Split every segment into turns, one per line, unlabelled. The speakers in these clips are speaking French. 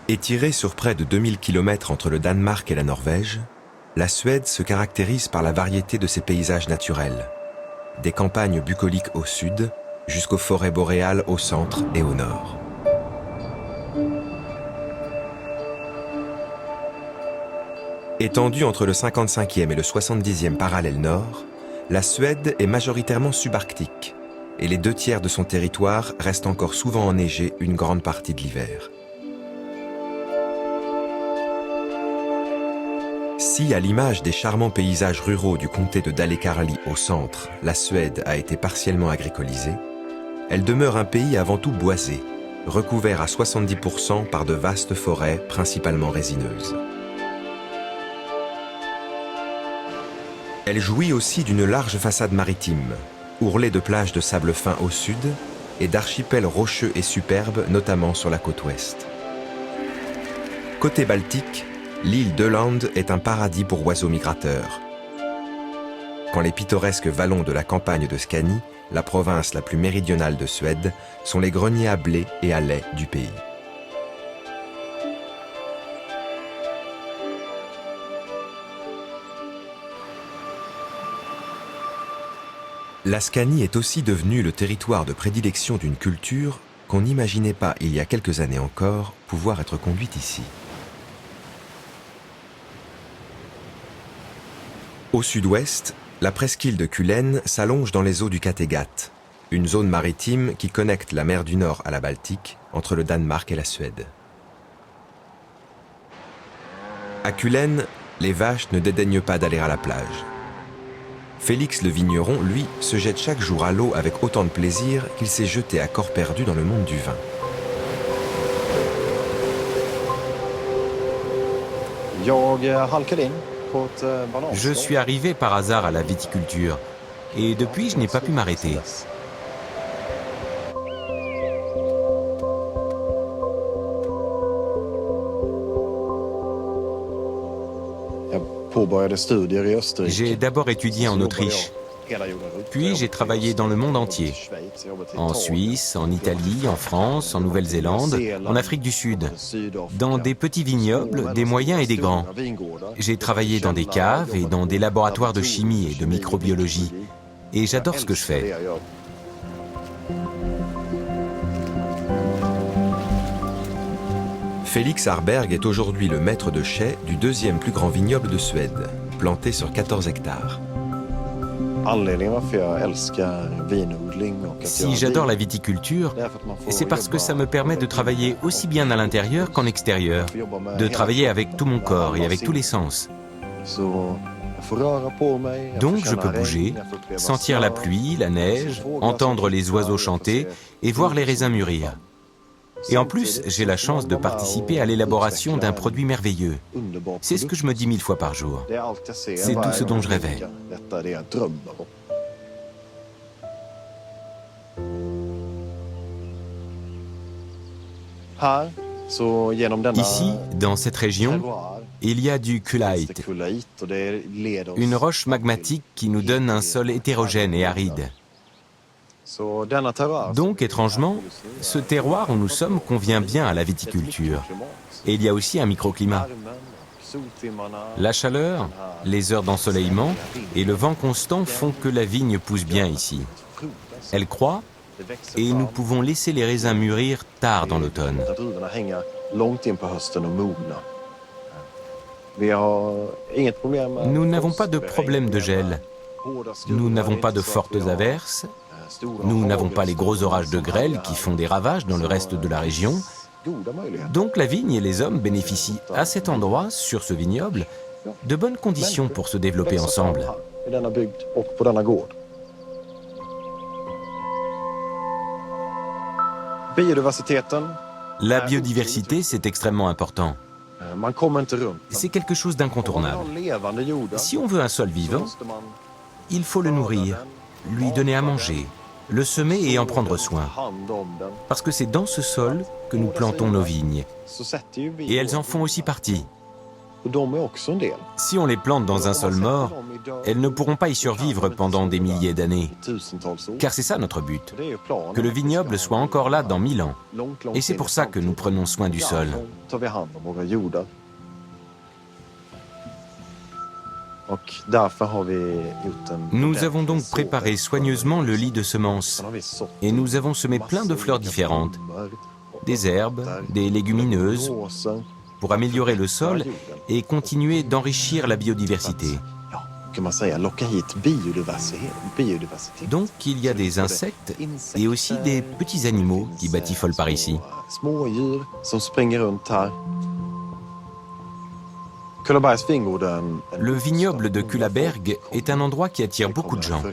Étirée sur près de 2000 km entre le Danemark et la Norvège, la Suède se caractérise par la variété de ses paysages naturels. Des campagnes bucoliques au sud, jusqu'aux forêts boréales au centre et au nord. Étendue entre le 55e et le 70e parallèle nord, la Suède est majoritairement subarctique et les 2/3 de son territoire restent encore souvent enneigés une grande partie de l'hiver. Si, à l'image des charmants paysages ruraux du comté de Dalekarli au centre, la Suède a été partiellement agricolisée, elle demeure un pays avant tout boisé, recouvert à 70% par de vastes forêts principalement résineuses. Elle jouit aussi d'une large façade maritime, ourlée de plages de sable fin au sud et d'archipels rocheux et superbes, notamment sur la côte ouest. Côté Baltique, l'île d'Öland est un paradis pour oiseaux migrateurs. Quand les pittoresques vallons de la campagne de Skani, la province la plus méridionale de Suède, sont les greniers à blé et à lait du pays. La Scanie est aussi devenue le territoire de prédilection d'une culture qu'on n'imaginait pas, il y a quelques années encore, pouvoir être conduite ici. Au sud-ouest, la presqu'île de Kullen s'allonge dans les eaux du Kattegat, une zone maritime qui connecte la mer du Nord à la Baltique, entre le Danemark et la Suède. À Kullen, les vaches ne dédaignent pas d'aller à la plage. Félix le vigneron, lui, se jette chaque jour à l'eau avec autant de plaisir qu'il s'est jeté à corps perdu dans le monde du vin.
Je suis arrivé par hasard à la viticulture et depuis je n'ai pas pu m'arrêter. J'ai d'abord étudié en Autriche, puis j'ai travaillé dans le monde entier, en Suisse, en Italie, en France, en Nouvelle-Zélande, en Afrique du Sud, dans des petits vignobles, des moyens et des grands. J'ai travaillé dans des caves et dans des laboratoires de chimie et de microbiologie, et j'adore ce que je fais.
Félix Arberg est aujourd'hui le maître de chai du deuxième plus grand vignoble de Suède, planté sur 14 hectares.
Si j'adore la viticulture, c'est parce que ça me permet de travailler aussi bien à l'intérieur qu'en extérieur, de travailler avec tout mon corps et avec tous les sens. Donc je peux bouger, sentir la pluie, la neige, entendre les oiseaux chanter et voir les raisins mûrir. Et en plus, j'ai la chance de participer à l'élaboration d'un produit merveilleux. C'est ce que je me dis 1000 fois par jour. C'est tout ce dont je rêvais. Ici, dans cette région, il y a du kulite, une roche magmatique qui nous donne un sol hétérogène et aride. Donc, étrangement, ce terroir où nous sommes convient bien à la viticulture. Et il y a aussi un microclimat. La chaleur, les heures d'ensoleillement et le vent constant font que la vigne pousse bien ici. Elle croît et nous pouvons laisser les raisins mûrir tard dans l'automne. Nous n'avons pas de problème de gel. Nous n'avons pas de fortes averses. Nous n'avons pas les gros orages de grêle qui font des ravages dans le reste de la région, Donc la vigne et les hommes bénéficient à cet endroit, sur ce vignoble, de bonnes conditions pour se développer ensemble. La biodiversité, c'est extrêmement important. C'est quelque chose d'incontournable. Si on veut un sol vivant, il faut le nourrir, lui donner à manger, le semer et en prendre soin. Parce que c'est dans ce sol que nous plantons nos vignes. Et elles en font aussi partie. Si on les plante dans un sol mort, elles ne pourront pas y survivre pendant des milliers d'années. Car c'est ça notre but, que le vignoble soit encore là dans 1000 ans. Et c'est pour ça que nous prenons soin du sol. Nous avons donc préparé soigneusement le lit de semences et nous avons semé plein de fleurs différentes, des herbes, des légumineuses, pour améliorer le sol et continuer d'enrichir la biodiversité. Donc il y a des insectes et aussi des petits animaux qui batifolent par ici. Le vignoble de Kullaberg est un endroit qui attire beaucoup de gens.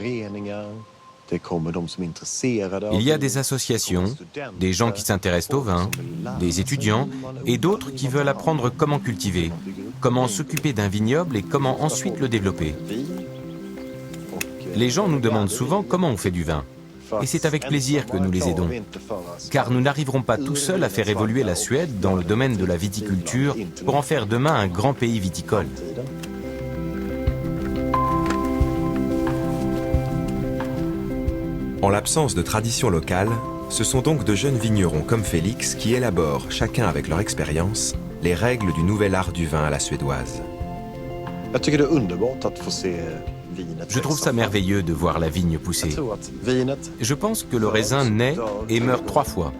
Il y a des associations, des gens qui s'intéressent au vin, des étudiants et d'autres qui veulent apprendre comment cultiver, comment s'occuper d'un vignoble et comment ensuite le développer. Les gens nous demandent souvent comment on fait du vin. Et c'est avec plaisir que nous les aidons. Car nous n'arriverons pas tout seuls à faire évoluer la Suède dans le domaine de la viticulture pour en faire demain un grand pays viticole.
En l'absence de tradition locale, ce sont donc de jeunes vignerons comme Félix qui élaborent, chacun avec leur expérience, les règles du nouvel art du vin à la suédoise.
Je trouve ça merveilleux de voir la vigne pousser. Je pense que le raisin naît et meurt 3 fois.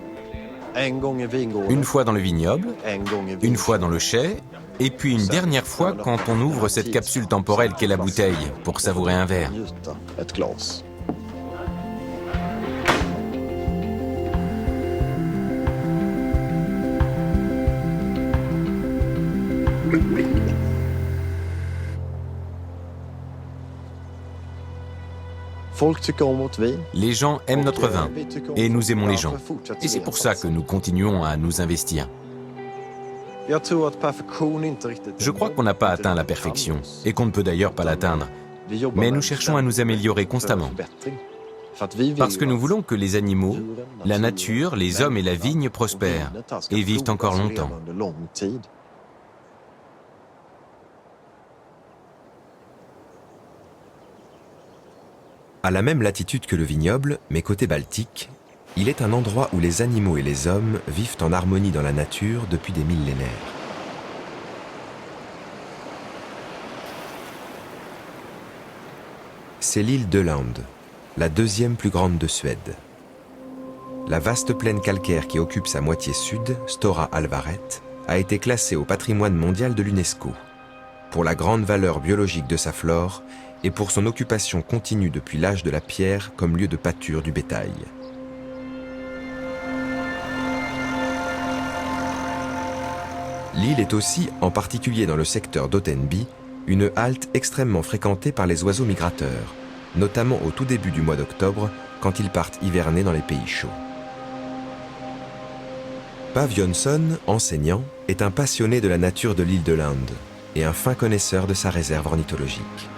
Une fois dans le vignoble, une fois dans le chai, et puis une dernière fois quand on ouvre cette capsule temporelle qu'est la bouteille pour savourer un verre. Les gens aiment notre vin et nous aimons les gens. Et c'est pour ça que nous continuons à nous investir. Je crois qu'on n'a pas atteint la perfection et qu'on ne peut d'ailleurs pas l'atteindre. Mais nous cherchons à nous améliorer constamment. Parce que nous voulons que les animaux, la nature, les hommes et la vigne prospèrent et vivent encore longtemps.
À la même latitude que le vignoble, mais côté Baltique, il est un endroit où les animaux et les hommes vivent en harmonie dans la nature depuis des millénaires. C'est l'île d'Öland, la 2e plus grande de Suède. La vaste plaine calcaire qui occupe sa moitié sud, Stora Alvaret, a été classée au patrimoine mondial de l'UNESCO, pour la grande valeur biologique de sa flore et pour son occupation continue depuis l'âge de la pierre comme lieu de pâture du bétail. L'île est aussi, en particulier dans le secteur d'Ottenby, une halte extrêmement fréquentée par les oiseaux migrateurs, notamment au tout début du mois d'octobre, quand ils partent hiverner dans les pays chauds. Pav Jonsson, enseignant, est un passionné de la nature de l'île d'Öland et un fin connaisseur de sa réserve ornithologique.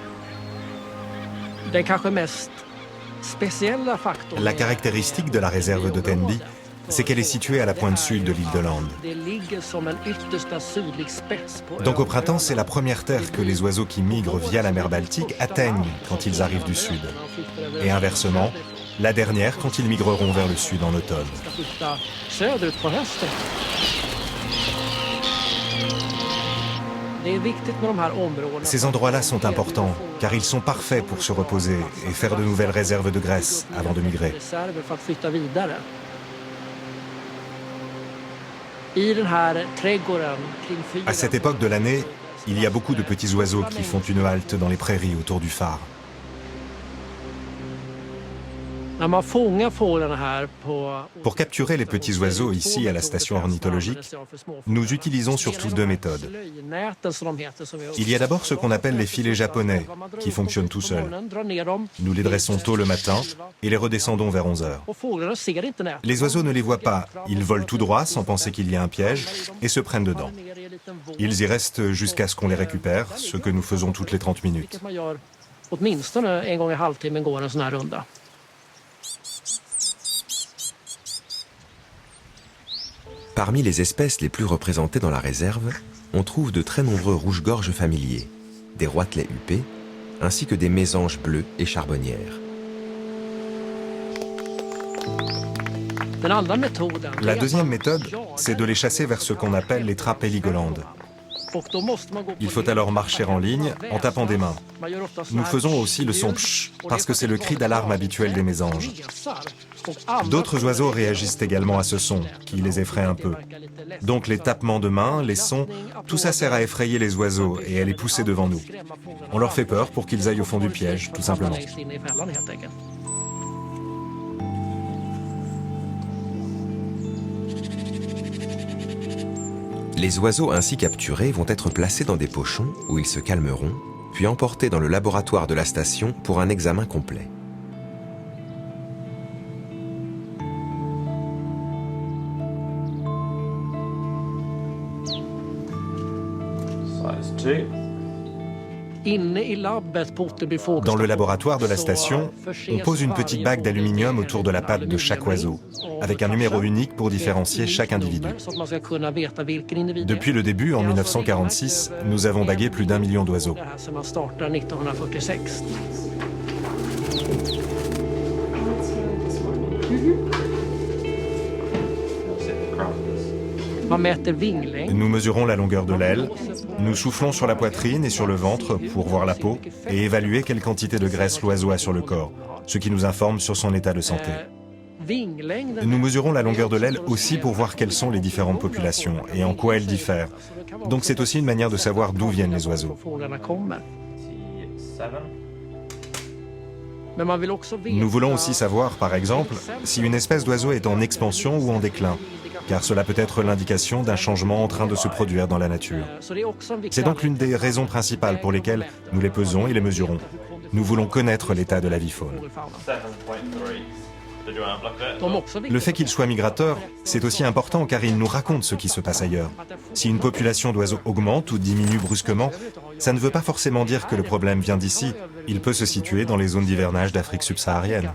La caractéristique de la réserve d'Ottenby, c'est qu'elle est située à la pointe sud de l'île d'Öland. Donc au printemps, c'est la première terre que les oiseaux qui migrent via la mer Baltique atteignent quand ils arrivent du sud. Et inversement, la dernière quand ils migreront vers le sud en automne. Ces endroits-là sont importants, car ils sont parfaits pour se reposer et faire de nouvelles réserves de graisse avant de migrer. À cette époque de l'année, il y a beaucoup de petits oiseaux qui font une halte dans les prairies autour du phare. Pour capturer les petits oiseaux ici à la station ornithologique, nous utilisons surtout deux méthodes. Il y a d'abord ce qu'on appelle les filets japonais, qui fonctionnent tout seuls. Nous les dressons tôt le matin et les redescendons vers 11 heures. Les oiseaux ne les voient pas, ils volent tout droit sans penser qu'il y a un piège et se prennent dedans. Ils y restent jusqu'à ce qu'on les récupère, ce que nous faisons toutes les 30 minutes.
Parmi les espèces les plus représentées dans la réserve, on trouve de très nombreux rouge-gorge familiers, des roitelets huppés, ainsi que des mésanges bleus et charbonnières.
La deuxième méthode, c'est de les chasser vers ce qu'on appelle les trappes héligolandes. Il faut alors marcher en ligne en tapant des mains. Nous faisons aussi le son psh, parce que c'est le cri d'alarme habituel des mésanges. D'autres oiseaux réagissent également à ce son, qui les effraie un peu. Donc les tapements de mains, les sons, tout ça sert à effrayer les oiseaux et à les pousser devant nous. On leur fait peur pour qu'ils aillent au fond du piège, tout simplement.
Les oiseaux ainsi capturés vont être placés dans des pochons où ils se calmeront, puis emportés dans le laboratoire de la station pour un examen complet.
Dans le laboratoire de la station, on pose une petite bague d'aluminium autour de la patte de chaque oiseau, avec un numéro unique pour différencier chaque individu. Depuis le début, en 1946, nous avons bagué plus d'1 million d'oiseaux. Nous mesurons la longueur de l'aile, nous soufflons sur la poitrine et sur le ventre pour voir la peau et évaluer quelle quantité de graisse l'oiseau a sur le corps, ce qui nous informe sur son état de santé. Nous mesurons la longueur de l'aile aussi pour voir quelles sont les différentes populations et en quoi elles diffèrent. Donc c'est aussi une manière de savoir d'où viennent les oiseaux. Nous voulons aussi savoir, par exemple, si une espèce d'oiseau est en expansion ou en déclin, car cela peut être l'indication d'un changement en train de se produire dans la nature. C'est donc l'une des raisons principales pour lesquelles nous les pesons et les mesurons. Nous voulons connaître l'état de la vie faune. Le fait qu'ils soient migrateurs, c'est aussi important car ils nous racontent ce qui se passe ailleurs. Si une population d'oiseaux augmente ou diminue brusquement, ça ne veut pas forcément dire que le problème vient d'ici. Il peut se situer dans les zones d'hivernage d'Afrique subsaharienne.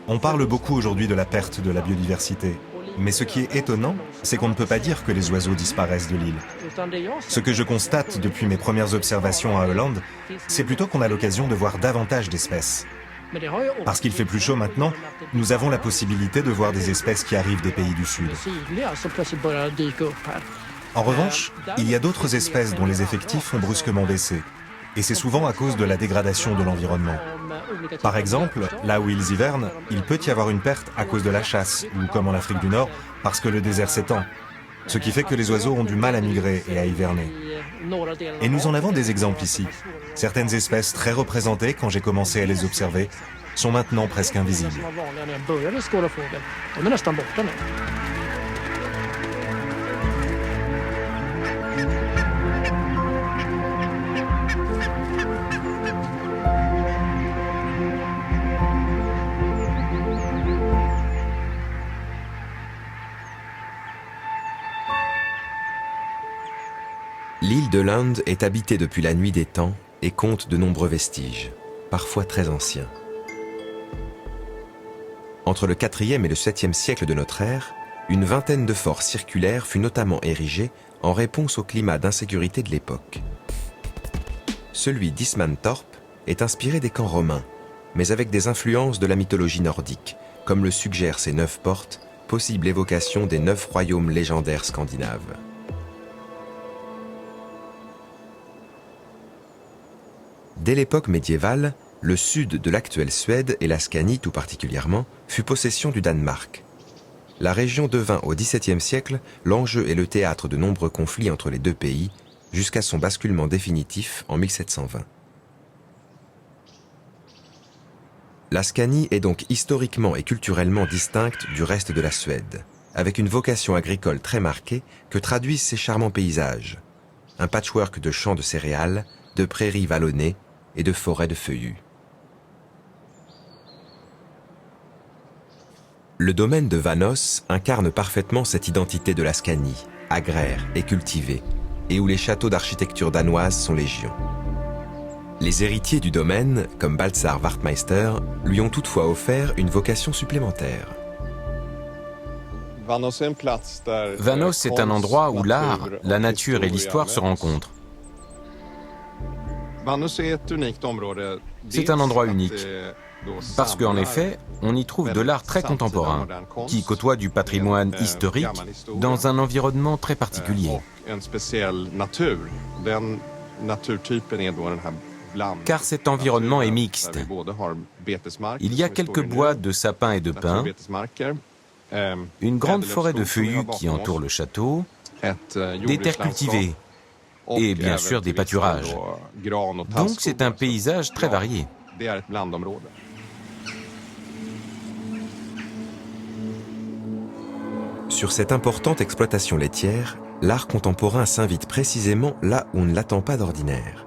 On parle beaucoup aujourd'hui de la perte de la biodiversité. Mais ce qui est étonnant, c'est qu'on ne peut pas dire que les oiseaux disparaissent de l'île. Ce que je constate depuis mes premières observations à Öland, c'est plutôt qu'on a l'occasion de voir davantage d'espèces. Parce qu'il fait plus chaud maintenant, nous avons la possibilité de voir des espèces qui arrivent des pays du Sud. En revanche, il y a d'autres espèces dont les effectifs ont brusquement baissé. Et c'est souvent à cause de la dégradation de l'environnement. Par exemple, là où ils hivernent, il peut y avoir une perte à cause de la chasse, ou comme en Afrique du Nord, parce que le désert s'étend. Ce qui fait que les oiseaux ont du mal à migrer et à hiverner. Et nous en avons des exemples ici. Certaines espèces très représentées quand j'ai commencé à les observer sont maintenant presque invisibles.
L'île de l'Inde est habitée depuis la nuit des temps et compte de nombreux vestiges, parfois très anciens. Entre le 4e et le 7e siècle de notre ère, une vingtaine de forts circulaires fut notamment érigée en réponse au climat d'insécurité de l'époque. Celui d'Ismantorp est inspiré des camps romains, mais avec des influences de la mythologie nordique, comme le suggèrent ces 9 portes, possible évocation des 9 royaumes légendaires scandinaves. Dès l'époque médiévale, Le sud de l'actuelle Suède, et la Scanie tout particulièrement, fut possession du Danemark. La région devint au XVIIe siècle l'enjeu et le théâtre de nombreux conflits entre les deux pays, jusqu'à son basculement définitif en 1720. La Scanie est donc historiquement et culturellement distincte du reste de la Suède, avec une vocation agricole très marquée que traduisent ses charmants paysages. Un patchwork de champs de céréales, de prairies vallonnées et de forêts de feuillus. Le domaine de Vanos incarne parfaitement cette identité de la Scanie, agraire et cultivée, et où les châteaux d'architecture danoise sont légion. Les héritiers du domaine, comme Baltzar Wartmeister, lui ont toutefois offert une vocation supplémentaire.
Vanos est un endroit où l'art, la nature et l'histoire se rencontrent. C'est un endroit unique, parce qu'en effet, on y trouve de l'art très contemporain, qui côtoie du patrimoine historique dans un environnement très particulier. Car cet environnement est mixte. Il y a quelques bois de sapins et de pins, une grande forêt de feuillus qui entoure le château, des terres cultivées et bien sûr des pâturages. Donc c'est un paysage très varié.
Sur cette importante exploitation laitière, l'art contemporain s'invite précisément là où on ne l'attend pas d'ordinaire.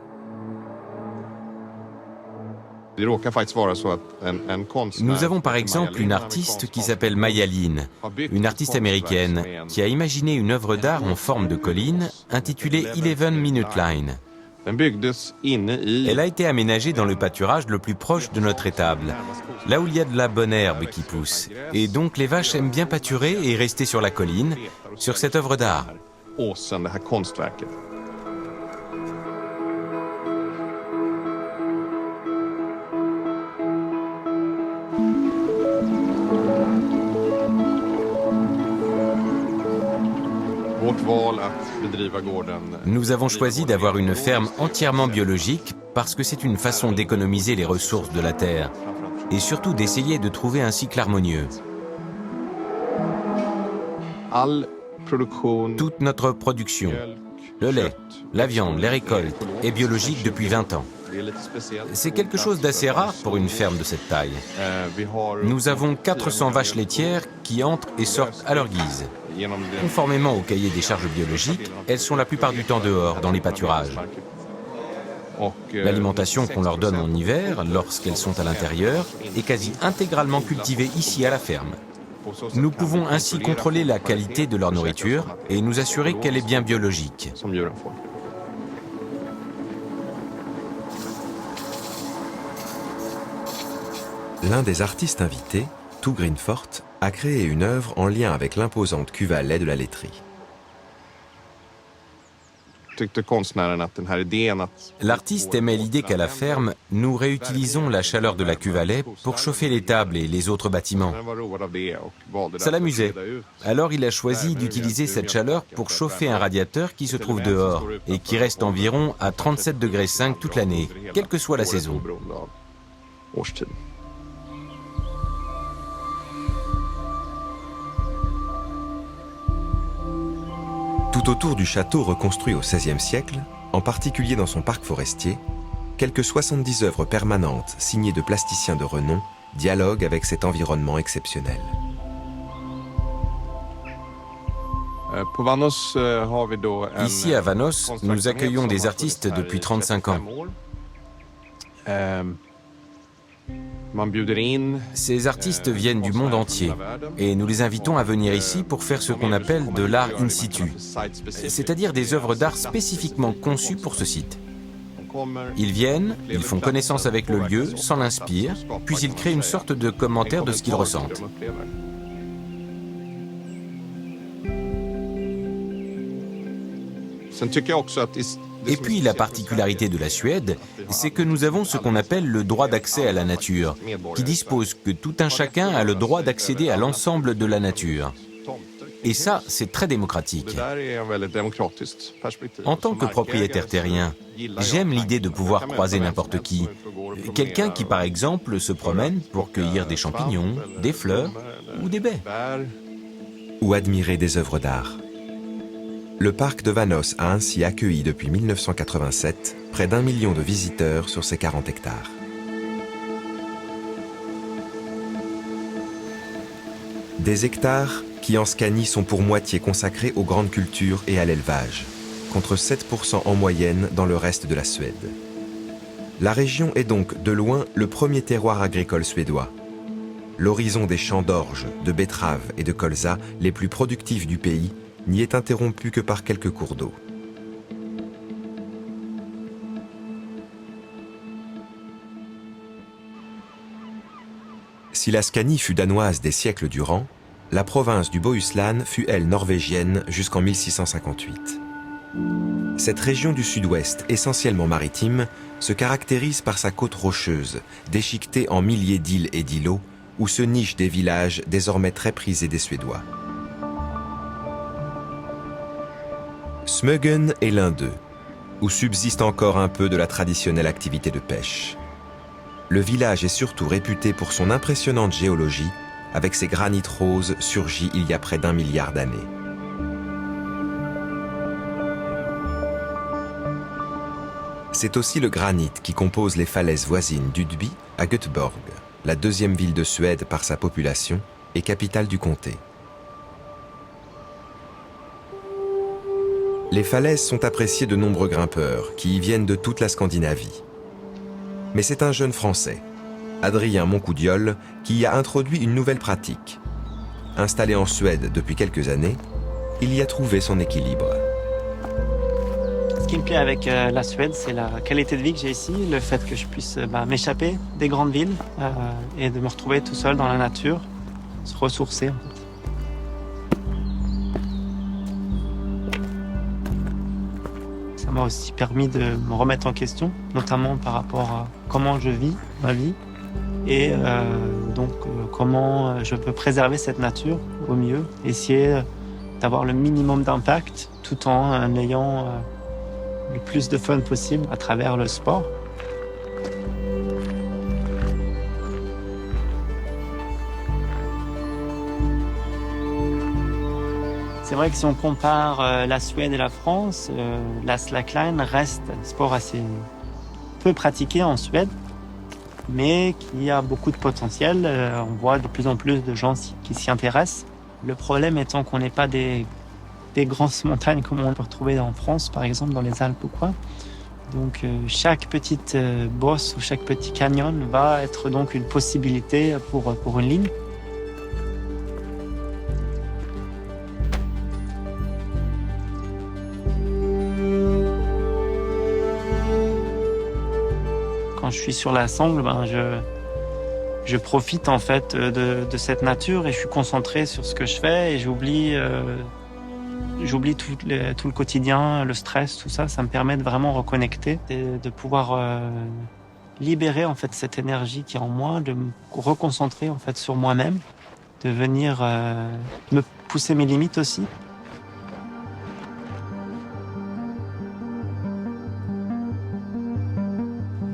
Nous avons par exemple une artiste qui s'appelle Maya Lin, une artiste américaine, qui a imaginé une œuvre d'art en forme de colline intitulée 11 Minute Line. Elle a été aménagée dans le pâturage le plus proche de notre étable, là où il y a de la bonne herbe qui pousse. Et donc les vaches aiment bien pâturer et rester sur la colline, sur cette œuvre d'art. Nous avons choisi d'avoir une ferme entièrement biologique parce que c'est une façon d'économiser les ressources de la terre et surtout d'essayer de trouver un cycle harmonieux. Toute notre production, le lait, la viande, les récoltes, est biologique depuis 20 ans. C'est quelque chose d'assez rare pour une ferme de cette taille. Nous avons 400 vaches laitières qui entrent et sortent à leur guise. Conformément au cahier des charges biologiques, elles sont la plupart du temps dehors, dans les pâturages. L'alimentation qu'on leur donne en hiver, lorsqu'elles sont à l'intérieur, est quasi intégralement cultivée ici à la ferme. Nous pouvons ainsi contrôler la qualité de leur nourriture et nous assurer qu'elle est bien biologique.
L'un des artistes invités, Tou Greenfort, a créé une œuvre en lien avec l'imposante cuve à lait de la laiterie.
L'artiste aimait l'idée qu'à la ferme, nous réutilisons la chaleur de la cuve à lait pour chauffer les tables et les autres bâtiments. Ça l'amusait. Alors il a choisi d'utiliser cette chaleur pour chauffer un radiateur qui se trouve dehors et qui reste environ à 37,5 degrés toute l'année, quelle que soit la saison.
Tout autour du château reconstruit au XVIe siècle, en particulier dans son parc forestier, quelques 70 œuvres permanentes signées de plasticiens de renom dialoguent avec cet environnement exceptionnel.
Ici à Vanos, nous accueillons des artistes depuis 35 ans. Ces artistes viennent du monde entier et nous les invitons à venir ici pour faire ce qu'on appelle de l'art in situ, c'est-à-dire des œuvres d'art spécifiquement conçues pour ce site. Ils viennent, ils font connaissance avec le lieu, s'en inspirent, puis ils créent une sorte de commentaire de ce qu'ils ressentent. Et puis la particularité de la Suède, c'est que nous avons ce qu'on appelle le droit d'accès à la nature, qui dispose que tout un chacun a le droit d'accéder à l'ensemble de la nature. Et ça, c'est très démocratique. En tant que propriétaire terrien, j'aime l'idée de pouvoir croiser n'importe qui, Quelqu'un qui, par exemple, se promène pour cueillir des champignons, des fleurs ou des baies.
Ou admirer des œuvres d'art. Le parc de Vanos a ainsi accueilli depuis 1987 près d'1 million de visiteurs sur ses 40 hectares. Des hectares qui en Scanie sont pour moitié consacrés aux grandes cultures et à l'élevage, contre 7% en moyenne dans le reste de la Suède. La région est donc de loin le premier terroir agricole suédois. L'horizon des champs d'orge, de betteraves et de colza les plus productifs du pays n'y est interrompu que par quelques cours d'eau. Si la Scanie fut danoise des siècles durant, la province du Bohuslän fut elle norvégienne jusqu'en 1658. Cette région du sud-ouest, essentiellement maritime, se caractérise par sa côte rocheuse, déchiquetée en milliers d'îles et d'îlots, où se nichent des villages désormais très prisés des Suédois. Smögen est l'un d'eux, où subsiste encore un peu de la traditionnelle activité de pêche. Le village est surtout réputé pour son impressionnante géologie, avec ses granites roses surgis il y a près d'1 milliard d'années. C'est aussi le granit qui compose les falaises voisines d'Udby à Göteborg, la deuxième ville de Suède par sa population et capitale du comté. Les falaises sont appréciées de nombreux grimpeurs qui y viennent de toute la Scandinavie. Mais c'est un jeune Français, Adrien Moncoudiol, qui y a introduit une nouvelle pratique. Installé en Suède depuis quelques années, il y a trouvé son équilibre.
Ce qui me plaît avec la Suède, c'est la qualité de vie que j'ai ici, le fait que je puisse m'échapper des grandes villes et de me retrouver tout seul dans la nature, se ressourcer en fait. Ça m'a aussi permis de me remettre en question, notamment par rapport à comment je vis ma vie et comment je peux préserver cette nature au mieux, essayer d'avoir le minimum d'impact tout en ayant le plus de fun possible à travers le sport. C'est vrai que si on compare la Suède et la France, la slackline reste un sport assez peu pratiqué en Suède, mais qui a beaucoup de potentiel. On voit de plus en plus de gens qui s'y intéressent. Le problème étant qu'on n'est pas des grandes montagnes comme on peut retrouver en France, par exemple dans les Alpes ou quoi. Donc chaque petite bosse ou chaque petit canyon va être donc une possibilité pour une ligne. Quand je suis sur la sangle, je profite en fait de cette nature et je suis concentré sur ce que je fais et j'oublie tout le quotidien, le stress, tout ça. Ça me permet de vraiment reconnecter et de pouvoir libérer en fait cette énergie qui est en moi, de me reconcentrer en fait sur moi-même, de venir me pousser mes limites aussi.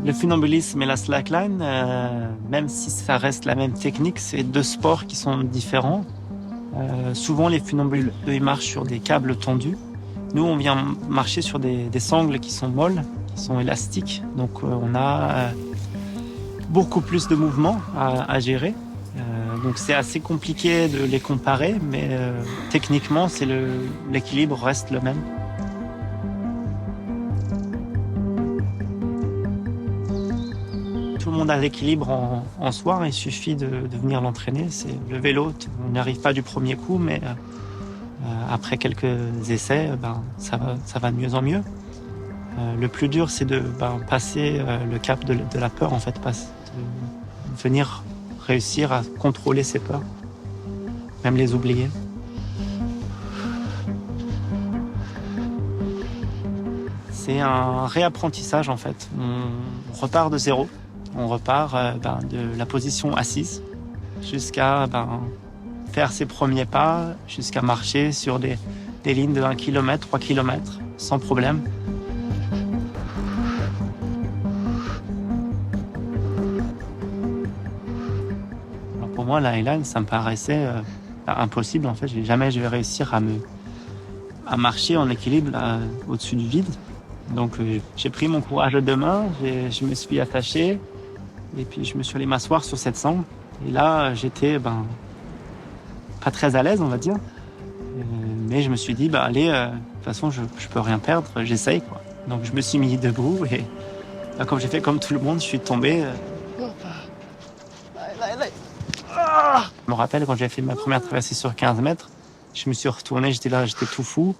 Le funambulisme et la slackline, même si ça reste la même technique, c'est deux sports qui sont différents. Souvent, les funambules, eux, ils marchent sur des câbles tendus. Nous, on vient marcher sur des sangles qui sont molles, qui sont élastiques. Donc, on a beaucoup plus de mouvements à gérer. Donc, c'est assez compliqué de les comparer, mais techniquement, l'équilibre reste le même. Tout le monde a l'équilibre en soi, il suffit de venir l'entraîner. C'est le vélo, on n'y arrive pas du premier coup, mais après quelques essais, ça va de mieux en mieux. Le plus dur, c'est de passer le cap de la peur, en fait, de venir réussir à contrôler ses peurs, même les oublier. C'est un réapprentissage, en fait. On repart de zéro. On repart de la position assise jusqu'à faire ses premiers pas, jusqu'à marcher sur des lignes de 1 km, 3 km, sans problème. moi, la highline, ça me paraissait impossible. En fait, jamais je vais réussir à marcher en équilibre là, au-dessus du vide. Donc j'ai pris mon courage à deux mains, je me suis attaché et puis je me suis allé m'asseoir sur cette sangle. Et là, j'étais pas très à l'aise, on va dire. Mais je me suis dit, allez, de toute façon, je peux rien perdre, j'essaye, quoi. Donc je me suis mis debout et là, comme j'ai fait comme tout le monde, je suis tombé. Je me rappelle quand j'ai fait ma première traversée sur 15 mètres, je me suis retourné, j'étais tout fou.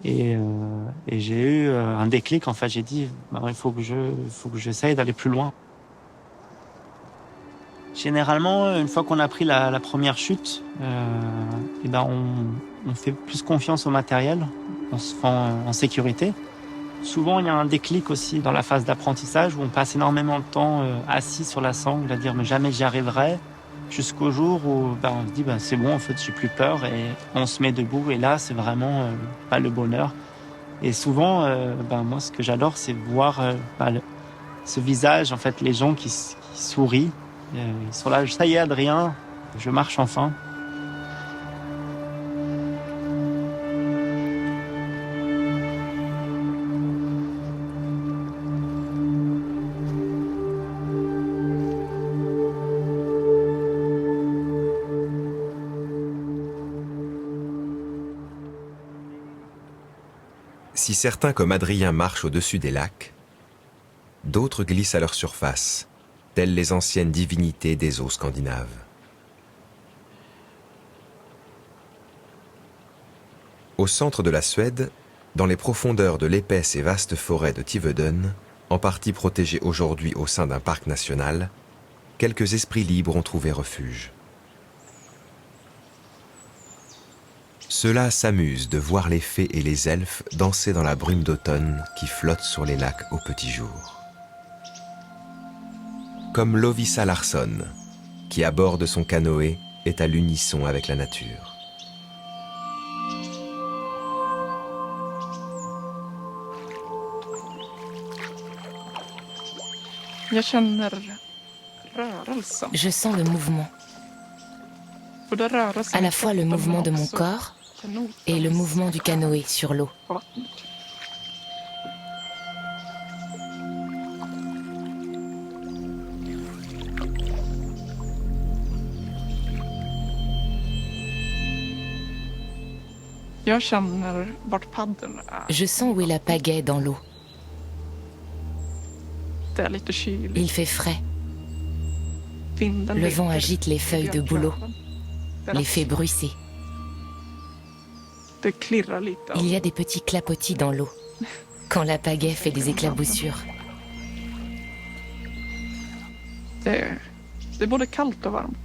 Et j'ai eu un déclic, en fait. J'ai dit, il faut que j'essaye d'aller plus loin. Généralement, une fois qu'on a pris la première chute, on fait plus confiance au matériel, on se sent en sécurité. Souvent, il y a un déclic aussi dans la phase d'apprentissage où on passe énormément de temps assis sur la sangle, à dire mais jamais j'y arriverai, jusqu'au jour où on se dit c'est bon, en fait, j'ai plus peur et on se met debout et là, c'est vraiment le bonheur. Et souvent, moi, ce que j'adore, c'est voir ce visage, en fait, les gens qui sourient. Ils sont là, ça y est, Adrien, je marche enfin.
Si certains comme Adrien marchent au-dessus des lacs, d'autres glissent à leur surface, telles les anciennes divinités des eaux scandinaves. Au centre de la Suède, dans les profondeurs de l'épaisse et vaste forêt de Tiveden, en partie protégée aujourd'hui au sein d'un parc national, quelques esprits libres ont trouvé refuge. Ceux-là s'amusent de voir les fées et les elfes danser dans la brume d'automne qui flotte sur les lacs au petit jour. Comme Lovisa Larsson, qui à bord de son canoë est à l'unisson avec la nature.
Je sens le mouvement. À la fois le mouvement de mon corps et le mouvement du canoë sur l'eau. Je sens où est la pagaie dans l'eau. Il fait frais. Le vent agite les feuilles de bouleau, les fait bruisser. Il y a des petits clapotis dans l'eau, quand la pagaie fait des éclaboussures.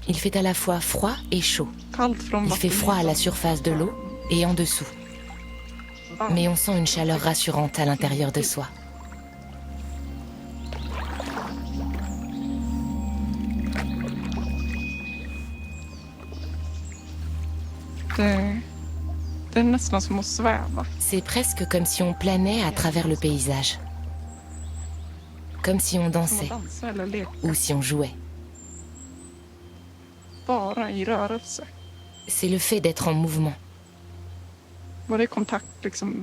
Il fait à la fois froid et chaud. Il fait froid à la surface de l'eau et en dessous. Mais on sent une chaleur rassurante à l'intérieur de soi. C'est presque comme si on planait à travers le paysage. Comme si on dansait ou si on jouait. C'est le fait d'être en mouvement.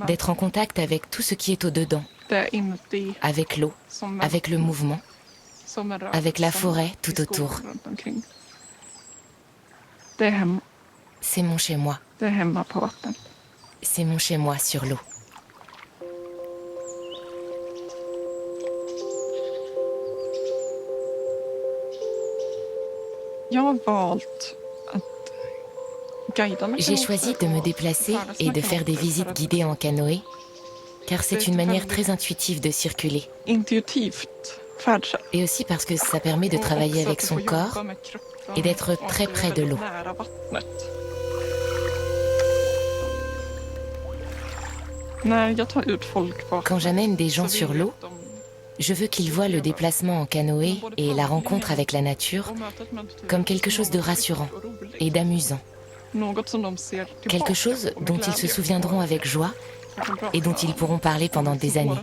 D'être en contact avec tout ce qui est au-dedans. Avec l'eau, avec le mouvement, avec la forêt tout autour. C'est mon chez-moi. C'est mon chez-moi sur l'eau. J'ai choisi de me déplacer et de faire des visites guidées en canoë, car c'est une manière très intuitive de circuler. Et aussi parce que ça permet de travailler avec son corps et d'être très près de l'eau. Quand j'amène des gens sur l'eau, je veux qu'ils voient le déplacement en canoë et la rencontre avec la nature comme quelque chose de rassurant et d'amusant. Quelque chose dont ils se souviendront avec joie et dont ils pourront parler pendant des années.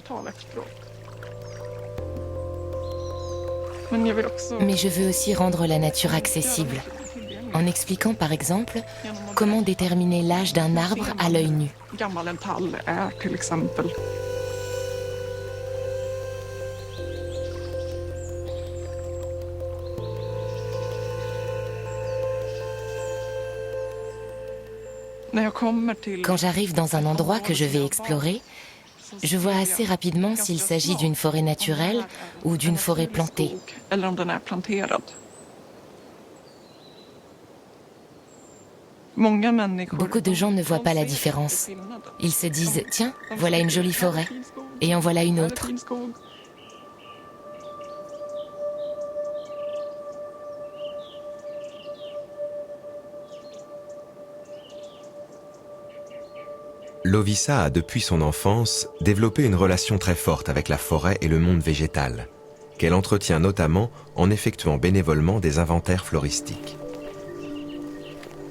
Mais je veux aussi rendre la nature accessible en expliquant par exemple comment déterminer l'âge d'un arbre à l'œil nu. Quand j'arrive dans un endroit que je vais explorer, je vois assez rapidement s'il s'agit d'une forêt naturelle ou d'une forêt plantée. Beaucoup de gens ne voient pas la différence. Ils se disent « Tiens, voilà une jolie forêt, et en voilà une autre ».
Lovisa a depuis son enfance développé une relation très forte avec la forêt et le monde végétal, qu'elle entretient notamment en effectuant bénévolement des inventaires floristiques.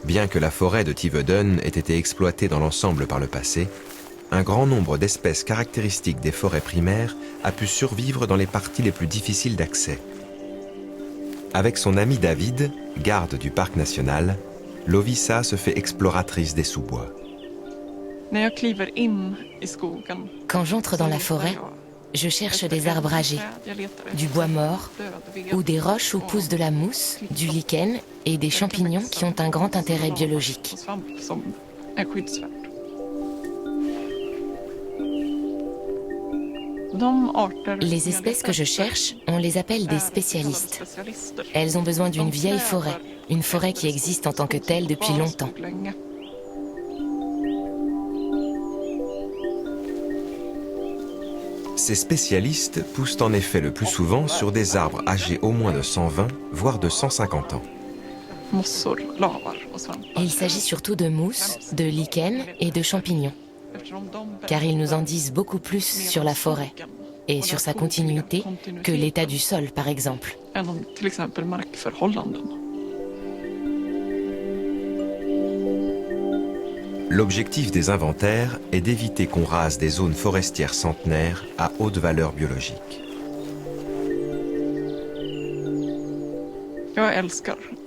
Bien que la forêt de Tiveden ait été exploitée dans l'ensemble par le passé, un grand nombre d'espèces caractéristiques des forêts primaires a pu survivre dans les parties les plus difficiles d'accès. Avec son ami David, garde du parc national, Lovisa se fait exploratrice des sous-bois.
Quand j'entre dans la forêt, je cherche des arbres âgés, du bois mort, ou des roches où pousse de la mousse, du lichen et des champignons qui ont un grand intérêt biologique. Les espèces que je cherche, on les appelle des spécialistes. Elles ont besoin d'une vieille forêt, une forêt qui existe en tant que telle depuis longtemps.
Ces spécialistes poussent en effet le plus souvent sur des arbres âgés au moins de 120, voire de 150 ans.
Il s'agit surtout de mousse, de lichen et de champignons, car ils nous en disent beaucoup plus sur la forêt et sur sa continuité que l'état du sol, par exemple.
L'objectif des inventaires est d'éviter qu'on rase des zones forestières centenaires à haute valeur biologique.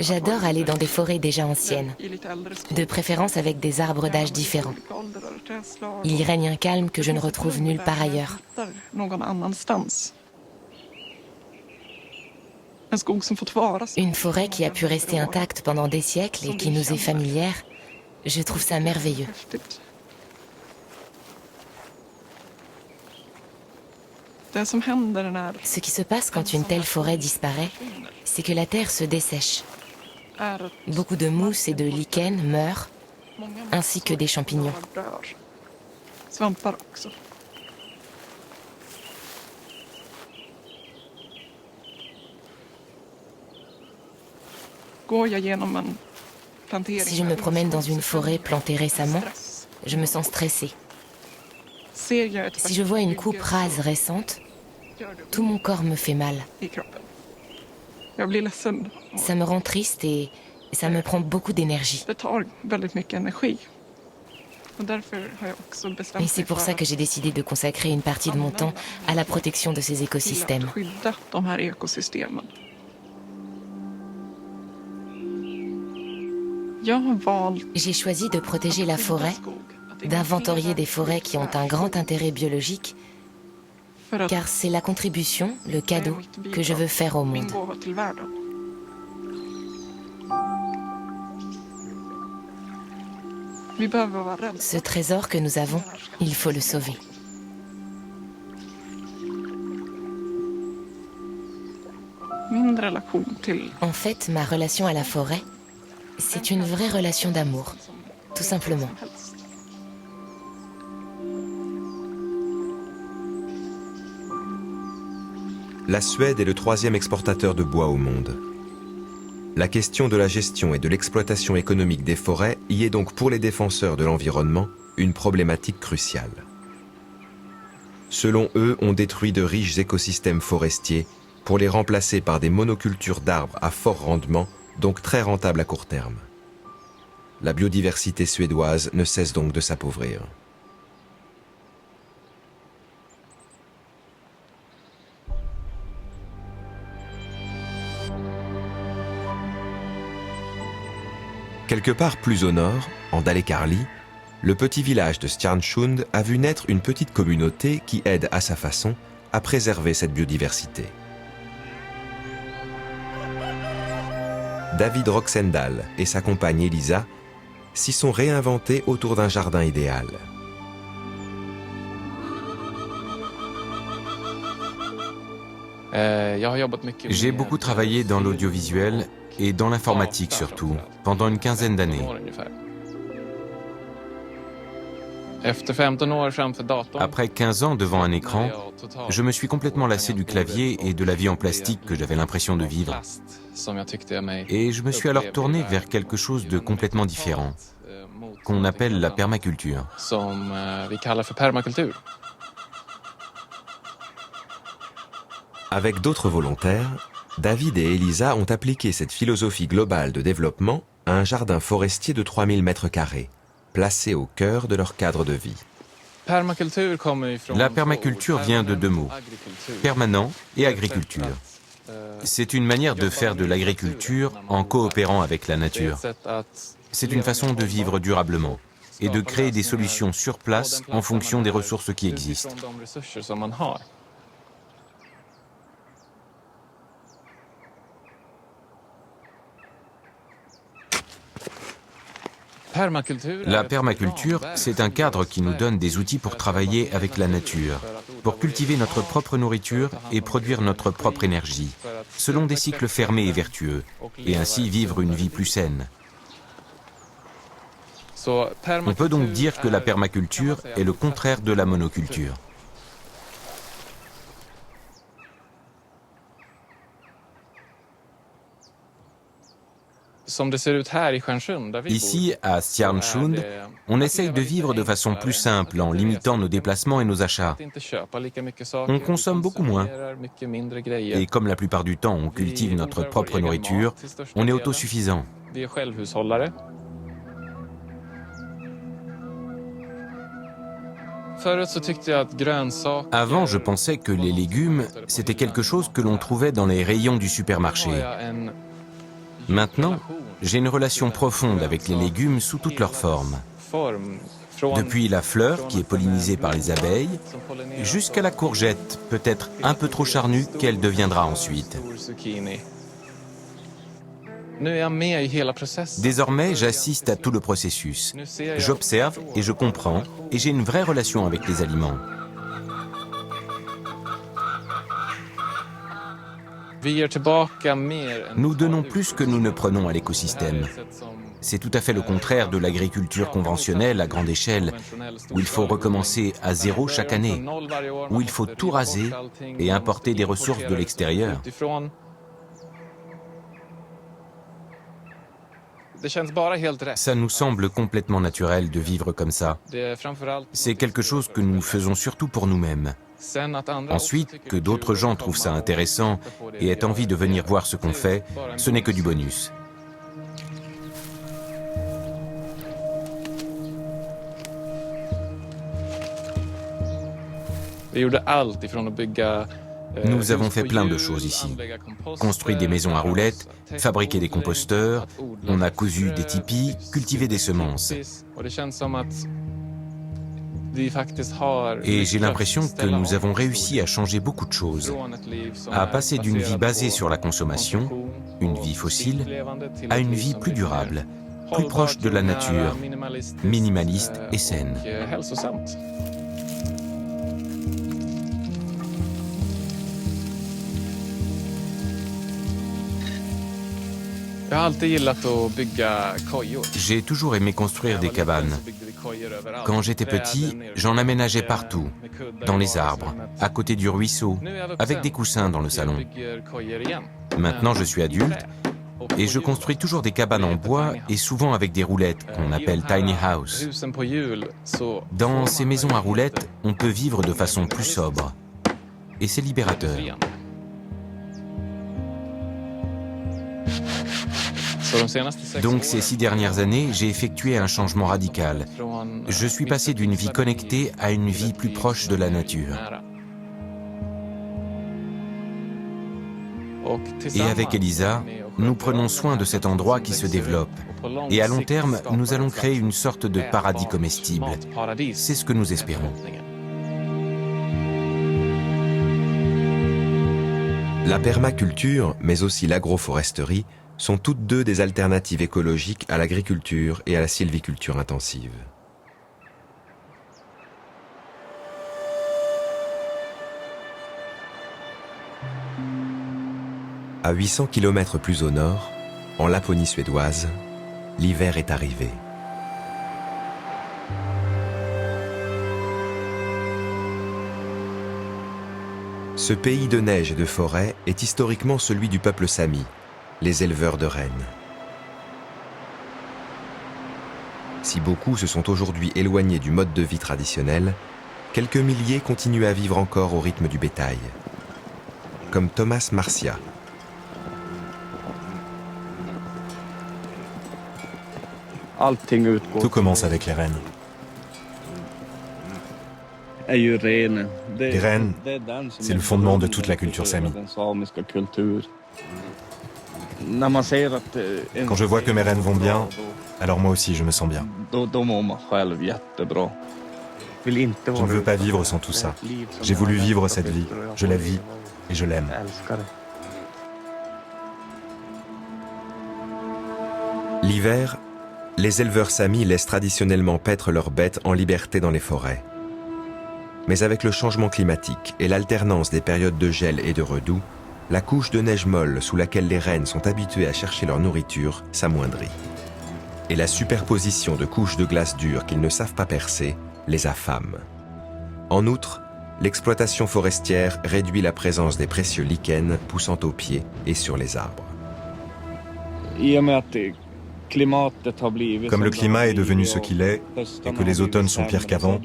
J'adore aller dans des forêts déjà anciennes, de préférence avec des arbres d'âge différents. Il y règne un calme que je ne retrouve nulle part ailleurs. Une forêt qui a pu rester intacte pendant des siècles et qui nous est familière, je trouve ça merveilleux. Ce qui se passe quand une telle forêt disparaît, c'est que la terre se dessèche. Beaucoup de mousse et de lichen meurent, ainsi que des champignons. Si je me promène dans une forêt plantée récemment, je me sens stressée. Si je vois une coupe rase récente, tout mon corps me fait mal. Ça me rend triste et ça me prend beaucoup d'énergie. Et c'est pour ça que j'ai décidé de consacrer une partie de mon temps à la protection de ces écosystèmes. J'ai choisi de protéger la forêt, d'inventorier des forêts qui ont un grand intérêt biologique, car c'est la contribution, le cadeau que je veux faire au monde. Ce trésor que nous avons, il faut le sauver. En fait, ma relation à la forêt, c'est une vraie relation d'amour, tout simplement.
La Suède est le 3e exportateur de bois au monde. La question de la gestion et de l'exploitation économique des forêts y est donc pour les défenseurs de l'environnement une problématique cruciale. Selon eux, on détruit de riches écosystèmes forestiers pour les remplacer par des monocultures d'arbres à fort rendement, donc très rentables à court terme. La biodiversité suédoise ne cesse donc de s'appauvrir. Quelque part plus au nord, en Dalekarli, le petit village de Stjärnsund a vu naître une petite communauté qui aide à sa façon à préserver cette biodiversité. David Roxendal et sa compagne Elisa s'y sont réinventés autour d'un jardin idéal.
J'ai beaucoup travaillé dans l'audiovisuel et dans l'informatique surtout, pendant une quinzaine d'années. Après 15 ans devant un écran, je me suis complètement lassé du clavier et de la vie en plastique que j'avais l'impression de vivre. Et je me suis alors tourné vers quelque chose de complètement différent, qu'on appelle la permaculture.
Avec d'autres volontaires, David et Elisa ont appliqué cette philosophie globale de développement à un jardin forestier de 3000 m², placé au cœur de leur cadre de vie.
La permaculture vient de deux mots, permanent et agriculture. C'est une manière de faire de l'agriculture en coopérant avec la nature. C'est une façon de vivre durablement et de créer des solutions sur place en fonction des ressources qui existent. La permaculture, c'est un cadre qui nous donne des outils pour travailler avec la nature, pour cultiver notre propre nourriture et produire notre propre énergie, selon des cycles fermés et vertueux, et ainsi vivre une vie plus saine. On peut donc dire que la permaculture est le contraire de la monoculture. Ici, à Stjärnsund, on essaye de vivre de façon plus simple en limitant nos déplacements et nos achats. On consomme beaucoup moins. Et comme la plupart du temps on cultive notre propre nourriture, on est autosuffisant. Avant, je pensais que les légumes, c'était quelque chose que l'on trouvait dans les rayons du supermarché. Maintenant, j'ai une relation profonde avec les légumes sous toutes leurs formes. Depuis la fleur, qui est pollinisée par les abeilles, jusqu'à la courgette, peut-être un peu trop charnue qu'elle deviendra ensuite. Désormais, j'assiste à tout le processus. J'observe et je comprends, et j'ai une vraie relation avec les aliments. Nous donnons plus que nous ne prenons à l'écosystème. C'est tout à fait le contraire de l'agriculture conventionnelle à grande échelle, où il faut recommencer à zéro chaque année, où il faut tout raser et importer des ressources de l'extérieur. Ça nous semble complètement naturel de vivre comme ça. C'est quelque chose que nous faisons surtout pour nous-mêmes. Ensuite, que d'autres gens trouvent ça intéressant et aient envie de venir voir ce qu'on fait, ce n'est que du bonus. Nous avons fait plein de choses ici. Construit des maisons à roulettes, fabriqué des composteurs, on a cousu des tipis, cultivé des semences. Et j'ai l'impression que nous avons réussi à changer beaucoup de choses, à passer d'une vie basée sur la consommation, une vie fossile, à une vie plus durable, plus proche de la nature, minimaliste et saine. J'ai toujours aimé construire des cabanes. Quand j'étais petit, j'en aménageais partout, dans les arbres, à côté du ruisseau, avec des coussins dans le salon. Maintenant, je suis adulte et je construis toujours des cabanes en bois et souvent avec des roulettes qu'on appelle tiny house. Dans ces maisons à roulettes, on peut vivre de façon plus sobre. Et c'est libérateur. Donc ces 6 dernières années, j'ai effectué un changement radical. Je suis passé d'une vie connectée à une vie plus proche de la nature. Et avec Elisa, nous prenons soin de cet endroit qui se développe. Et à long terme, nous allons créer une sorte de paradis comestible. C'est ce que nous espérons.
La permaculture, mais aussi l'agroforesterie, sont toutes deux des alternatives écologiques à l'agriculture et à la sylviculture intensive. À 800 km plus au nord, en Laponie suédoise, l'hiver est arrivé. Ce pays de neige et de forêt est historiquement celui du peuple Sami, les éleveurs de rennes. Si beaucoup se sont aujourd'hui éloignés du mode de vie traditionnel, quelques milliers continuent à vivre encore au rythme du bétail. Comme Thomas Marcia.
Tout commence avec les rennes. Les rennes, c'est le fondement de toute la culture sami. Quand je vois que mes rennes vont bien, alors moi aussi je me sens bien. Je ne veux pas vivre sans tout ça. J'ai voulu vivre cette vie, je la vis et je l'aime.
L'hiver, les éleveurs samis laissent traditionnellement paître leurs bêtes en liberté dans les forêts. Mais avec le changement climatique et l'alternance des périodes de gel et de redoux, la couche de neige molle sous laquelle les rennes sont habituées à chercher leur nourriture s'amoindrit. Et la superposition de couches de glace dure qu'ils ne savent pas percer les affame. En outre, l'exploitation forestière réduit la présence des précieux lichens poussant aux pieds et sur les arbres.
Comme le climat est devenu ce qu'il est et que les automnes sont pires qu'avant,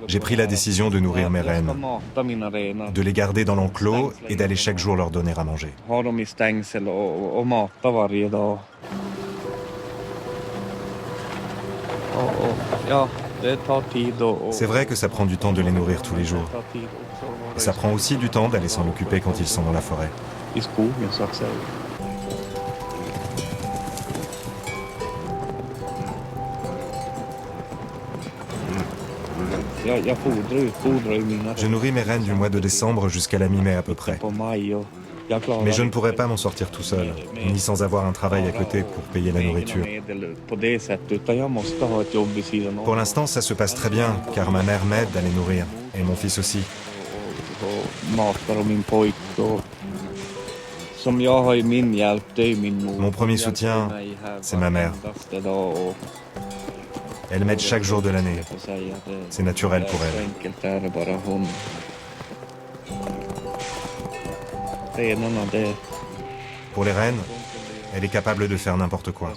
j'ai pris la décision de nourrir mes rennes, de les garder dans l'enclos et d'aller chaque jour leur donner à manger. C'est vrai que ça prend du temps de les nourrir tous les jours. Et ça prend aussi du temps d'aller s'en occuper quand ils sont dans la forêt. Je nourris mes rennes du mois de décembre jusqu'à la mi-mai à peu près. Mais je ne pourrais pas m'en sortir tout seul, ni sans avoir un travail à côté pour payer la nourriture. Pour l'instant, ça se passe très bien, car ma mère m'aide à les nourrir, et mon fils aussi. Mon premier soutien, c'est ma mère. Elle m'aide chaque jour de l'année. C'est naturel pour elle. Pour les rennes, elle est capable de faire n'importe quoi.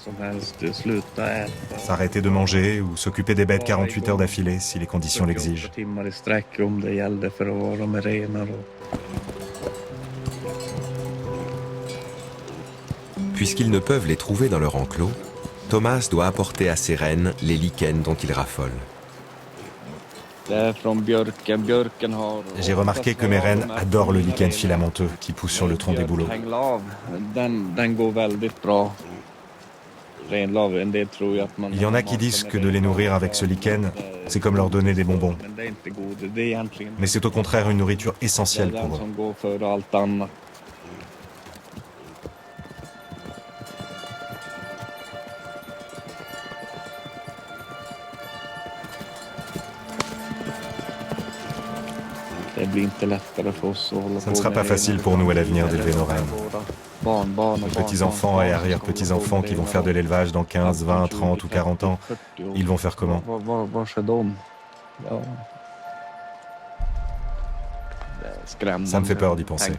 S'arrêter de manger ou s'occuper des bêtes 48 heures d'affilée si les conditions l'exigent.
Puisqu'ils ne peuvent les trouver dans leur enclos, Thomas doit apporter à ses rennes les lichens dont il raffole.
J'ai remarqué que mes rennes adorent le lichen filamenteux qui pousse sur le tronc des bouleaux. Il y en a qui disent que de les nourrir avec ce lichen, c'est comme leur donner des bonbons. Mais c'est au contraire une nourriture essentielle pour eux. Ça ne sera pas facile pour nous à l'avenir d'élever nos rennes. Nos petits-enfants et arrière-petits-enfants qui vont faire de l'élevage dans 15, 20, 30 ou 40 ans, ils vont faire comment? Ça me fait peur d'y penser.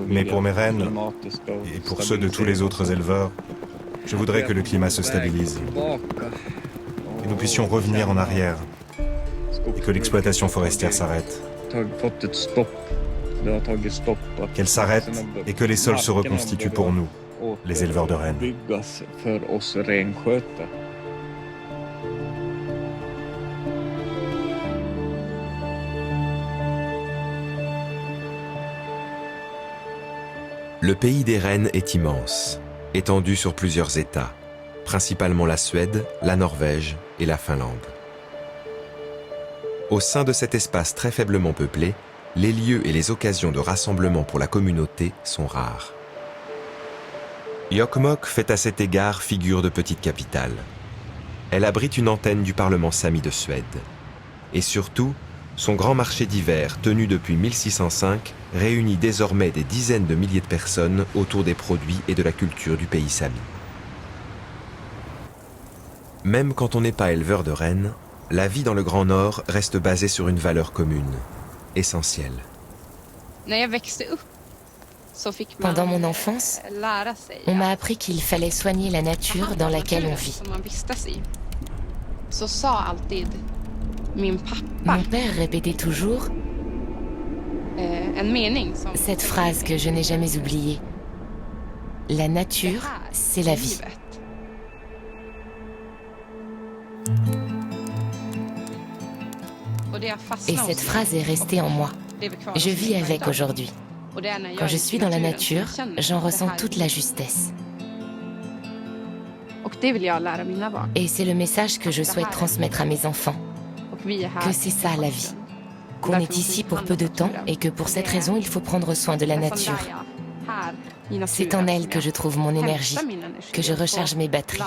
Mais pour mes rennes, et pour ceux de tous les autres éleveurs, je voudrais que le climat se stabilise et nous puissions revenir en arrière et que l'exploitation forestière s'arrête. Qu'elle s'arrête et que les sols se reconstituent pour nous, les éleveurs de rennes.
Le pays des reines est immense, étendu sur plusieurs États, principalement la Suède, la Norvège et la Finlande. Au sein de cet espace très faiblement peuplé, les lieux et les occasions de rassemblement pour la communauté sont rares. Jokkmokk fait à cet égard figure de petite capitale. Elle abrite une antenne du Parlement sami de Suède. Et surtout, son grand marché d'hiver, tenu depuis 1605, réunit désormais des dizaines de milliers de personnes autour des produits et de la culture du pays sami. Même quand on n'est pas éleveur de rennes, la vie dans le Grand Nord reste basée sur une valeur commune, essentielle.
Pendant mon enfance, on m'a appris qu'il fallait soigner la nature dans laquelle on vit. Mon père répétait toujours cette phrase que je n'ai jamais oubliée. La nature, c'est la vie. Et cette phrase est restée en moi. Je vis avec aujourd'hui. Quand je suis dans la nature, j'en ressens toute la justesse. Et c'est le message que je souhaite transmettre à mes enfants. Que c'est ça la vie. Qu'on est ici pour peu de temps et que pour cette raison, il faut prendre soin de la nature. C'est en elle que je trouve mon énergie, que je recharge mes batteries.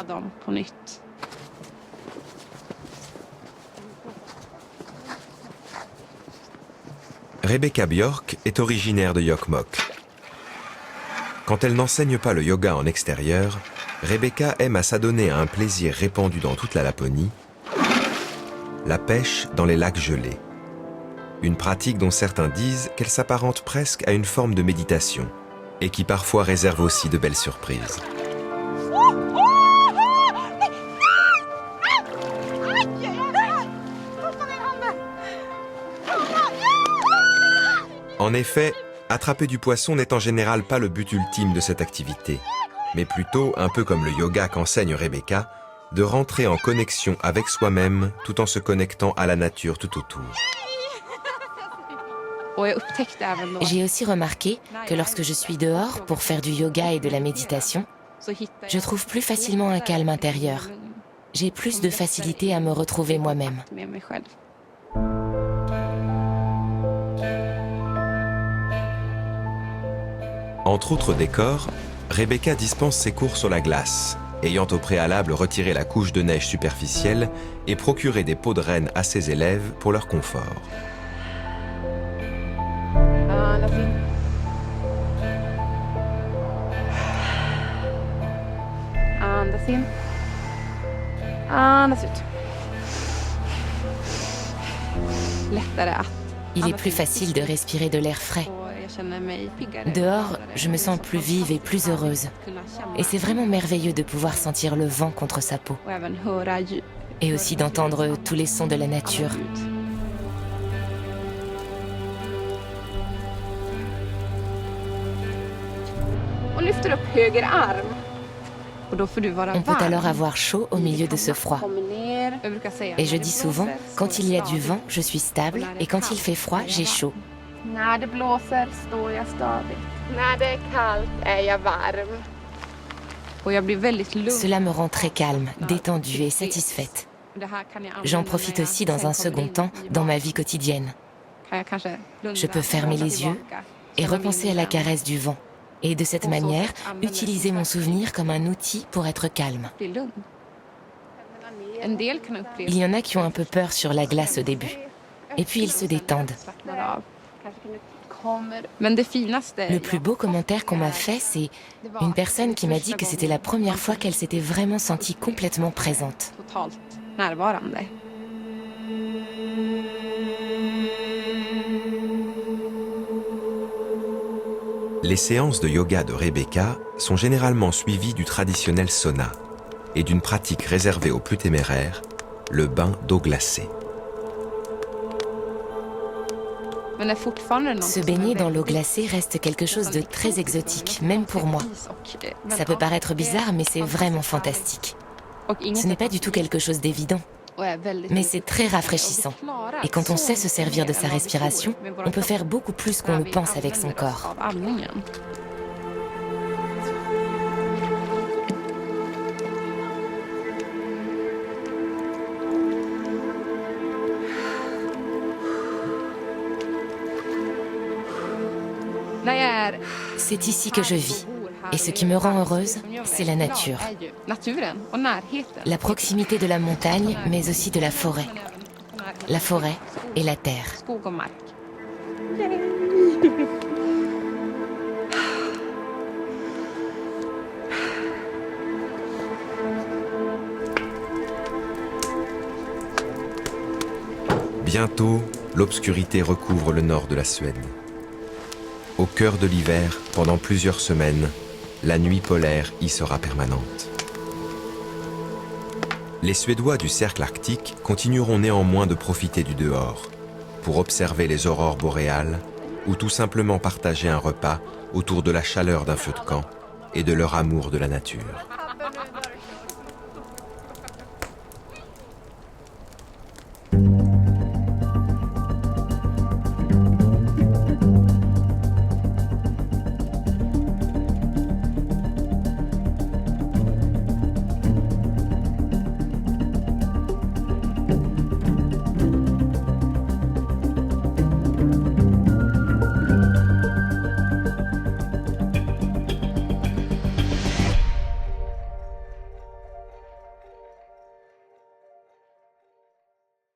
Rebecca Björk est originaire de Jokkmokk. Quand elle n'enseigne pas le yoga en extérieur, Rebecca aime à s'adonner à un plaisir répandu dans toute la Laponie, la pêche dans les lacs gelés. Une pratique dont certains disent qu'elle s'apparente presque à une forme de méditation et qui parfois réserve aussi de belles surprises. En effet, attraper du poisson n'est en général pas le but ultime de cette activité, mais plutôt, un peu comme le yoga qu'enseigne Rebecca, de rentrer en connexion avec soi-même tout en se connectant à la nature tout autour.
J'ai aussi remarqué que lorsque je suis dehors pour faire du yoga et de la méditation, je trouve plus facilement un calme intérieur. J'ai plus de facilité à me retrouver moi-même.
Entre autres décors, Rebecca dispense ses cours sur la glace, ayant au préalable retiré la couche de neige superficielle et procuré des peaux de renne à ses élèves pour leur confort.
Il est plus facile de respirer de l'air frais. Dehors, je me sens plus vive et plus heureuse. Et c'est vraiment merveilleux de pouvoir sentir le vent contre sa peau. Et aussi d'entendre tous les sons de la nature. On peut alors avoir chaud au milieu de ce froid. Et je dis souvent, quand il y a du vent, je suis stable, et quand il fait froid, j'ai chaud. Cela me rend très calme, détendue et satisfaite. J'en profite aussi dans un second temps dans ma vie quotidienne. Je peux fermer les yeux et repenser à la caresse du vent. Et de cette manière, utiliser mon souvenir comme un outil pour être calme. Il y en a qui ont un peu peur sur la glace au début. Et puis ils se détendent. Le plus beau commentaire qu'on m'a fait, c'est une personne qui m'a dit que c'était la première fois qu'elle s'était vraiment sentie complètement présente.
Les séances de yoga de Rebecca sont généralement suivies du traditionnel sauna et d'une pratique réservée aux plus téméraires, le bain d'eau glacée.
Se baigner dans l'eau glacée reste quelque chose de très exotique, même pour moi. Ça peut paraître bizarre, mais c'est vraiment fantastique. Ce n'est pas du tout quelque chose d'évident, mais c'est très rafraîchissant. Et quand on sait se servir de sa respiration, on peut faire beaucoup plus qu'on le pense avec son corps. C'est ici que je vis. Et ce qui me rend heureuse, c'est la nature. La proximité de la montagne, mais aussi de la forêt. La forêt et la terre.
Bientôt, l'obscurité recouvre le nord de la Suède. Au cœur de l'hiver, pendant plusieurs semaines, la nuit polaire y sera permanente. Les Suédois du cercle arctique continueront néanmoins de profiter du dehors, pour observer les aurores boréales ou tout simplement partager un repas autour de la chaleur d'un feu de camp et de leur amour de la nature.